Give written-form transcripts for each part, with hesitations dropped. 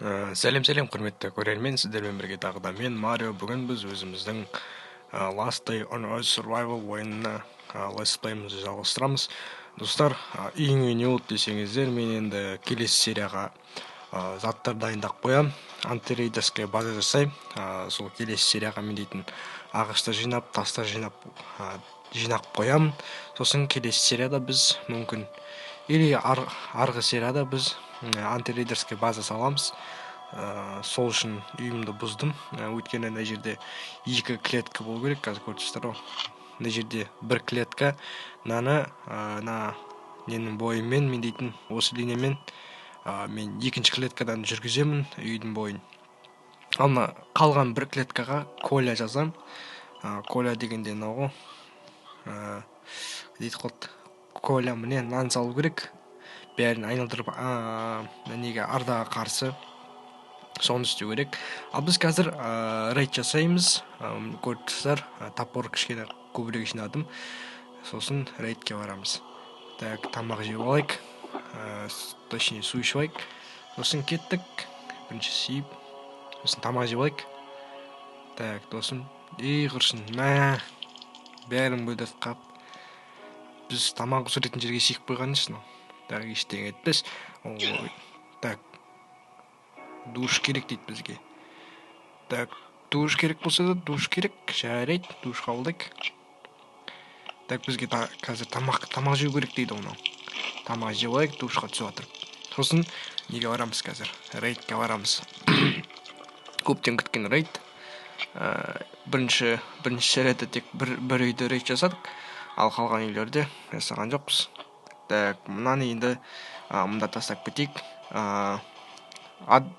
Сәлем құрметті көрермен, сіздермен бірге тағы да мен Марио. Бүгін біз өзіміздің Last Day on Earth Survival ойынына Let's Play'імізді жалғастырамыз. Достар, үйіңе не болды десеңіздер, мен енді келесі серияға заттар дайындап қоям. Антирейдерская база жасаймын. Сол келесі серияға мен дейтін ағашты жинап, тастар жинап қоям. Сосын келесі серияда біз мүмкін или арғы серияда біз антирейдерская база саламыз. Сол үшін үйімді бұздым. Өйткені мына жерде 2 клетка болу керек. Қазір көріп тұрсыздар ғой. Мына жерде 1 клетка. Мына ненің бойымен, мен дейтін осы линиямен мен 2-ші клеткадан жүргіземін үйдің бойын. Ал мына қалған 1 клеткаға Коля жазам. Коля дегенде мынау ғой. Дейді қот. Коля міне нан салу керек. Бәрін айналдырып неге ардаға қарсы соны істеу керек. Ал біз қазір рейд жасаймыз. Көріп тұрсыздар, топор кішкене көбірек жинадым. Сосын рейдке барамыз. Так, тамақ жеп алайық. Точнее, су ішіп алайық. Сосын кеттік. Бірінші сиіп. Сосын тамақ жеп алайық. Так, досым. Құрсын. Бәрін бөлдіріп қап. Біз тамақ түсіретін жерге сиіп қойған үшін. Так, ештеңе етпес. Так. Душ керек дейді бізге. Так, душ керек болса да, душ керек. Жарайды, душ қабылдайық. Так, бізге қазір тамақ жеу керек дейді оны. Тамақ жеп алайық, душқа түсіп отырып. Сосын неге барамыз қазір? Рейдке барамыз. Көптен күткен рейд. Бірінші серияда тек бір үйді рейд жасадық. Ал қалған үйлерде жасаған жоқпыз. Так, мынаны енді мұнда тастап кетейік.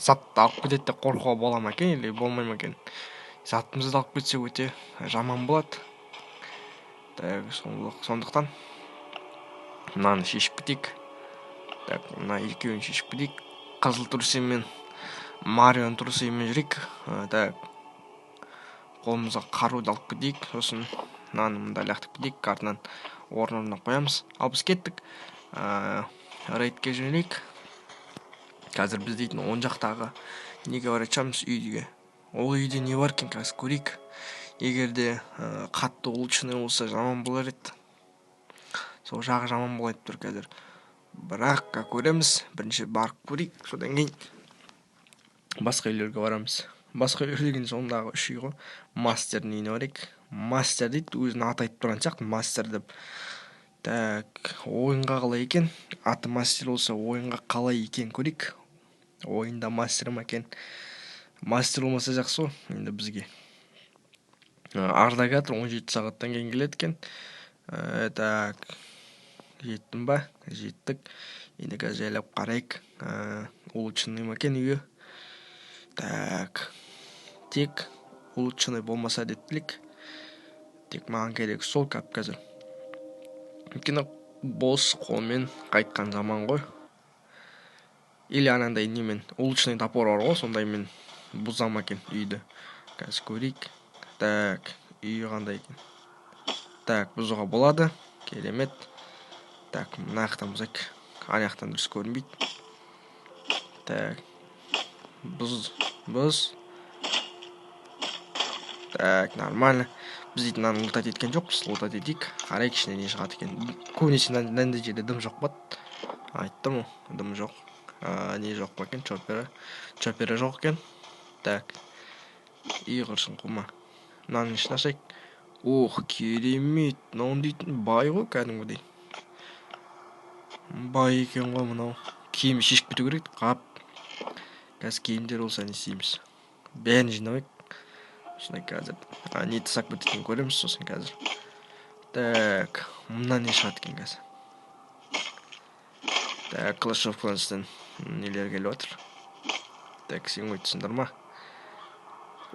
Затты алып кетеді деп қорқуға бола ма екен, или болмай ма екен? Затымызды алып кетсе өте жаман болады. Так, сондықтан мынаны шешіп кетейік. Так, мына екеуін шешіп кетейік. Қызыл турсимен Марионың турсимен жүрейік. Так, қолымызға қаруды алып кетейік. Сосын мынаны мұнда лақтырып кетейік. Артынан орнына қоямыз. Ал біз кеттік. Рейдке жөнелейік. Қазір біз дейтін оң жақтағы неге барачамыз үйге. Ол үйде не бар екен қазір көрейік. Егерде қатты улучшенный болса жаман болар еді. Сол жағы жаман болады тұр қазір. Бірақ көреміз. Бірінші барып көрейік. Содан кейін басқа үйлерге барамыз. Басқа үйлер деген сондағы 3 үй ғой. Мастердің үйіне барайық. Мастер дейді, өзін аты айтып тұрған сияқты, мастер деп. Так, ойынға қалай екен? Аты мастер болса, ойынға қалай екен көрейік. Ойында мастер ма екен? Мастер болмаса жақсы ғой, енді бізге. Ардагатор 17 сағаттан кейін келеді екен. Так, жеттім ба? Жеттік. Енді қазір жайлап қарайық. Улучшенный ма екен үйі? Так, тек улучшенный болмаса деттілік. Тек маған керек сол кап қазір. Өйткені бос қолмен қайтқан заман ғой. Или анандай немен улучшенный топор бар ғой, сондай мен бұзам екен үйді. Қазір көрейік. Так, үйі қандай екен? Так, бұзуға болады. Керемет. Так, мына жақтан бұзайық. Ана жақтан дұрыс көрінбейді. Так, бұз. Так, нормально. Біз дейтін мынаны лутать еткен жоқпыз. Лутать етейік. Қарайық ішіне не шығады екен. Көбінесе мынандай жерде дым жоқ болады. Айттым ғой, дым жоқ. Не жоқ па екен? Чоппері жоқ екен. Так, құрсын қума. Мынаның ішін ашайық. Ох, керемет. Мынау дейтін бай ғой кәдімгідей. Бай екен ғой мынау. Киімі шешіп кету керек. Қап. Қазір киімдер болса не істейміз? Бәрін жинайық. Осындай қазір. Не тасақ бітетін көреміз сосын қазір. Так, мынан не шығады екен қазір? Так, Clash of Clans'тен нелер келіп отыр. Так, сен өйтсіңдір ма?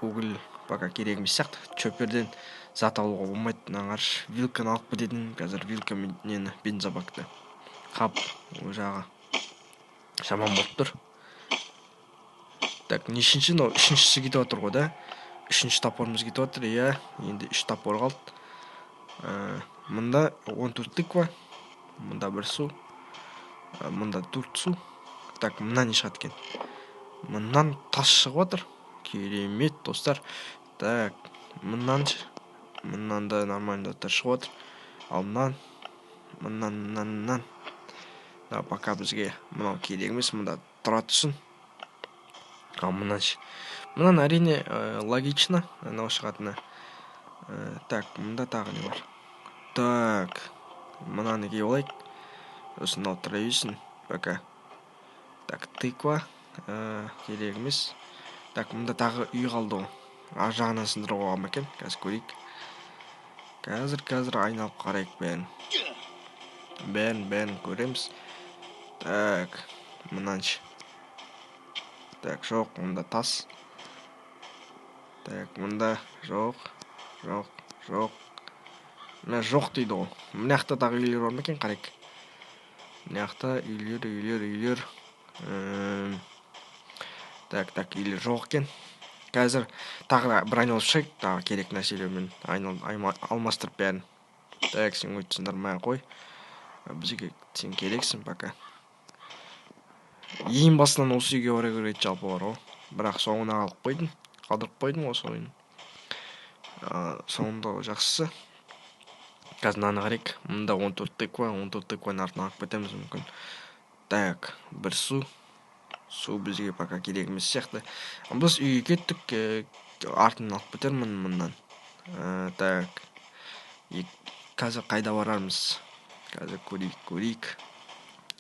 Угіл пока керек емес сияқты. Чөперден зат алуға болмайды. Наңарш вилканы алып кететін. Қазір вилка нені бензобакты. Қап, ол жағы жаман болып тұр. Так, нешінші? Үшіншісі кетіп отыр ғой да? Үшінші топорымыз кетіп отыр. Енді 3 топор қалды. Мұнда 14-лік ба? Мұнда 1 су. Мұнда 4 су. Так, мұнда не шығады екен? мындан тас шығып отыр. Керемет, достар. Так, мындан да нормально заттар шығып отыр. Ал мынан. Да, пока бізге мынау керек емес, мында тұра тұрсын. Ал мынан әрине логично, мынау шығатыны. Так, мында тағы не бар? Так, мынаны кие олайық. Сосын мынау тұра берсін, пока. Так, тыква керек емес. Так, мында тағы үй қалды ғой. Ар жағынан сындыруға болма екен. Қазір көрейік. Қазір айналып қарайық бәрін. Бәрін көреміз. Так, мынаншы. Так, жоқ, мында тас. Так, мында жоқ. Мына жоқ дейді ғой. Мына жақта тағы үйлер бар ма екен, қарайық. Мына жақта үйлер. Так, үйлер жоқ екен. Қазір тағы бір айналып шығайық, тағы керек нәрселермен алмастырып бәрін. Так, сен өйтсіңдер қой. Бізге сен керексің пока. Ең басынан осы үйге бара көреді жалпы бар ғой. Бірақ соңына қалдырып қойдым осы ойын. Соңында жақсысы. Қазір мынаны қарайық. Мында 14 тыкваның артынан алып кетеміз мүмкін. Так, бір су бізге пока керек емес сияқты. Біз үйге кеттік, артынан алып кетермін мындан. Так, қазір қайда барармыз? Қазір көрейік.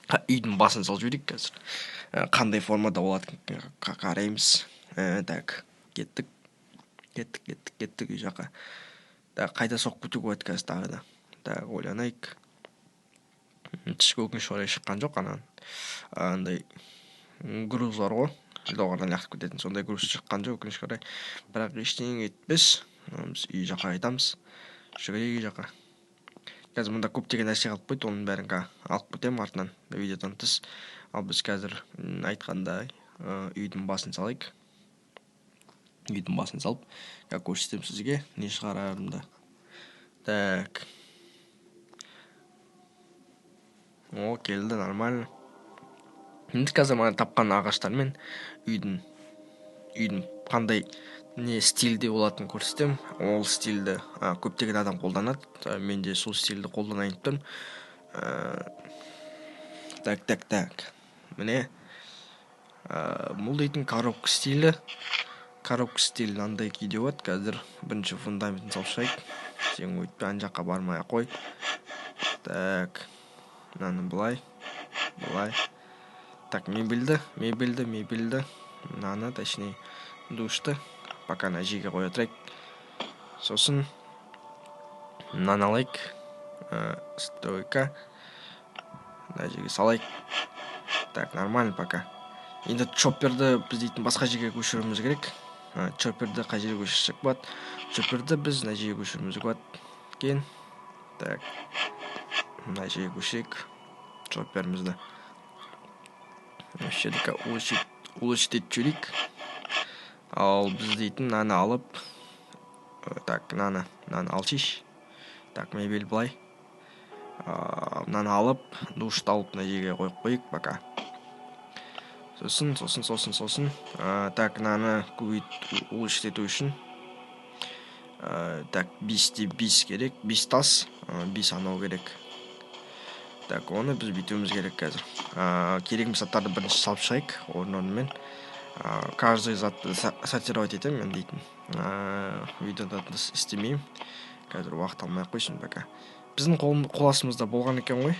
Үйдің басын салып жіберейік қазір. Қандай формада болады қараймыз. Так, кеттік үй жаққа. Так, қайда соқып кетуге болады қазір тағы да. Так, ойланайық. Түскі өкініш орай шыққан жоқ, андай груз бар ғой. Жоғарыдан лақтырып кететін, сондай груз шыққан жоқ өкінішке орай. Бірақ ештеңе етпес. Біз үй жаққа қайтамыз. Жүгірейік үй жаққа. Қазір мұнда көптеген нәрсе қалып қойды, оның бәрін алып кетемін артынан, видеодан тыс. Ал біз қазір айтқандай үйдің басын салайық. Үйдің басын салып, көрсетем сізге не шығарарымды. Так. Келді, нормально. Енді қазір мана тапқан ағаштармен үйдің қандай не стильде болатынын көрсетем. Ол стильді көптеген адам қолданады. Мен де сол стильді қолданайын деп тұрмын. Так. Міне бұл дейтін коробка стилі. Коробка стилі андай күйде болады. Қазір бірінші фундаментін салып шығайық. Сен өйтпе, ан жаққа бармай қой. Так, мынаны былай. Так, мебельді. Мынаны, точнее, душты. Пока на жерге қоя тұрайық. Сосын мынаны алайық. Стойка. На жерге салайық. Так, нормально пока. Енді чопперді біз дейтін басқа жерге көшіруіміз керек. Чопперді қай жерге көшірсек болады. Чопперді біз мына жерге көшіруіміз болады. Так, мына жерге көшірейік чопперімізді. Осы жердегі улучшить жүрейік. Ал біз дейтін мынаны алып, так, мынаны алшиш. Так, мебель былай. Мынаны алып, душты алып мына жерге қойып қойық пока. Сосын. Так, мынаны улучшить ету үшін. Так, 5 керек, 5 тас, 5 анау керек. Так, оны біз бүйтуіміз керек қазір. Керегіміз заттарды бірінші салып шығайық, орнымен. Каждый затты сортировать етемін мен дейтін. Видеода істемеймін. Қазір уақыт алмай қойсын пока. Біздің қоластымызда болған екен ғой.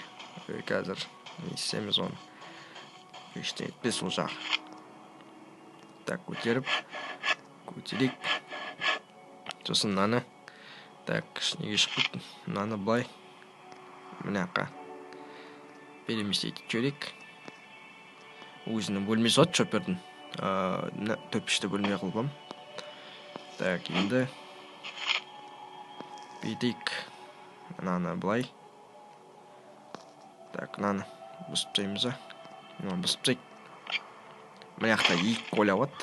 Қазір не істейміз оны. Ештеңе етпес ол жақ. Так, көтерейік. Сосын мынаны. Так, неге шығып кеттім. Мынаны былай. Мына жаққа переместить етейік. Өзінің бөлмесі от чоппердің. Төпішті бөлме қылбам. Так, енді бүйтейік. Мынаны былай. Так, мынаны бұсып тастаймыз. Мына жақта 2 коля болады.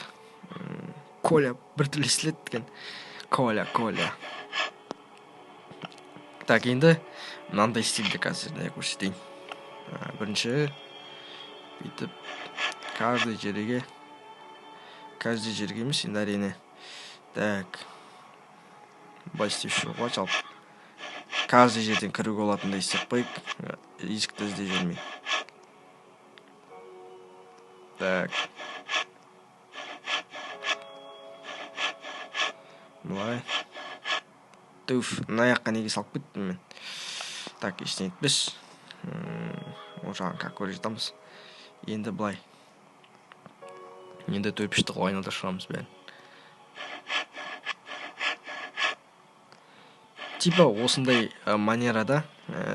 Коля бір түрлі естіледі екен. Коля. Так, енді мынандай стильді қазір көрсетейін. Бірінші бүйтіп каждый жерге каждый жерге емес, енді әрине. Так, былай істеуші ғой, жалпы каждый жерден кіруге болатындай істеп қойып, есікті іздей жүрмей. Так, былай. Түф, мына жаққа неге салып кеттім мен. Так, ештеңе етпес. Ол жағын как көре жатамыз. Енді былай. Енді төпішті айналдырып шығамыз бәрін. Типа осындай манерада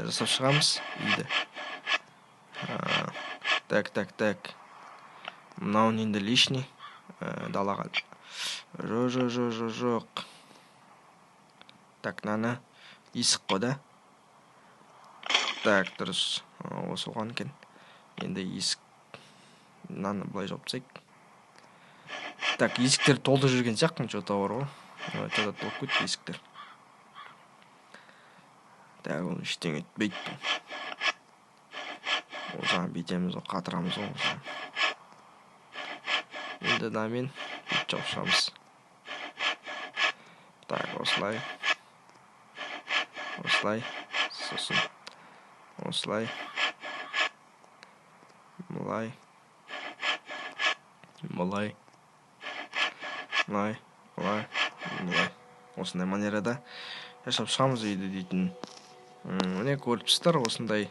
жасап шығамыз үйді. Так. Мынауын енді лишний далаға. Жоқ. Так, наны есік қой да. Так, дұрыс. Осы оған екен. Енді есік. Наны былай жауып тастайық. Так, есіктер толды жүрген сияқтымын, что-то бар ғой. Что-то толып кетті есіктер. Так, оны ештеңе етпейді. Ол жағын бүйтеміз ғой, қатырамыз ғой. Енді намен бүйтіп жауып шығамыз. Так, осылай. Сосын. Осылай. Былай. Осындай манерада жасап шығамыз үйді дейтін. Міне көріпсіздер, осындай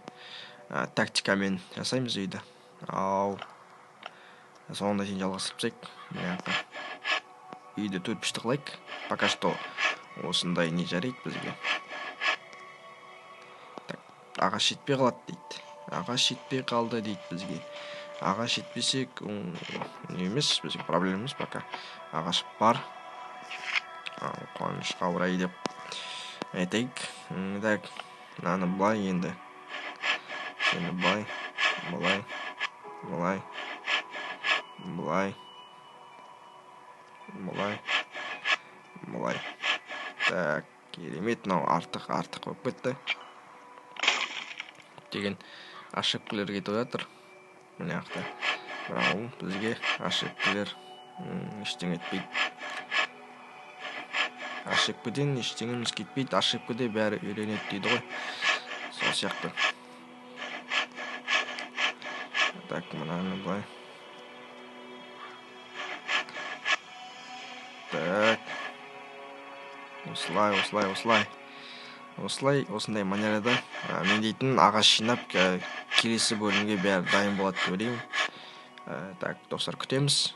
тактикамен жасаймыз үйді. Ау. Соңында сен жалғастырып тастайық. Үйді төртбұрышты қылайық. Пока что осындай не жарайды бізге. Так, ағаш жетпей қалады дейді. Ағаш жетпей қалды дейді бізге. Ағаш жетпесек, не емес, бізге проблемамыз пока. Ағаш бар. Қуанышқа орай деп айтайық. Так, мынаны былай енді. Енді былай. Так, керемет, мынау артық болып кетті. Деген ошибкалар кетіп жатыр. Міне жақта. Брау, бізге ошибкалар ештеңе етпейді. Ошибкаден ештеңеміз кетпейді. Ошибкаде бәрі үйренеді дейді ғой. Сол сияқты. Так, мынаны былай. Так. Осындай манерада мен дейтін ағаш жинап келесі бөлімге бәрі дайын болады деп ойлаймын. Так, достар, күтеміз.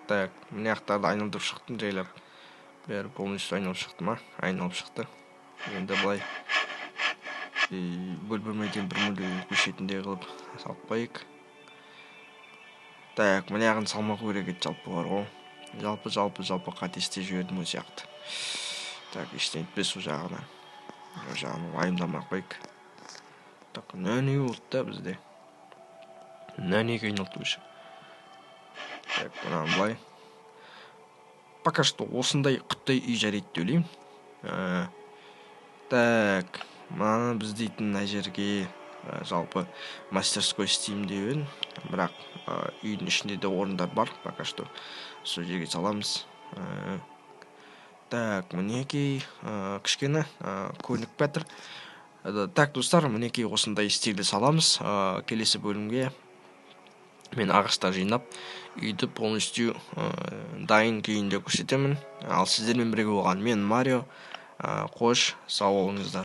Так, мына жақтарды айналдырып шықтым жайлап. Бәрі полностью айналып шықты ма? Айналып шықты. Енді былай бөлмеден бір мөлдегі көшетіндей қылып салып қойық. Так, мына жағын салмау керек еді, жалпы бар ғой. Жалпы қатесте жібердім өз сияқты. Так, ештеңе етпес ол жағынан. Ол жағын уайымдамай қойық. Так, нәне болды да бізде. Нәнеге айналды өші. Так, мынаны былай. Пока что осындай құттай үй жарайды деп ойлаймын. Так, мынаны біз дейтін мына жерге жалпы мастерской істеймін деп едім. Бірақ үйдің ішінде де орындар бар, пока что сол жерге саламыз. Так, мінекей кішкені көнік бәтір. Так, достар, мінекей осындай стилді саламыз. Келесі бөлімге мен ағаштар жинап, үйді полностью дайын күйінде көрсетемін. Ал сіздермен бірге болған мен Марио. Қош, сау болыңыздар.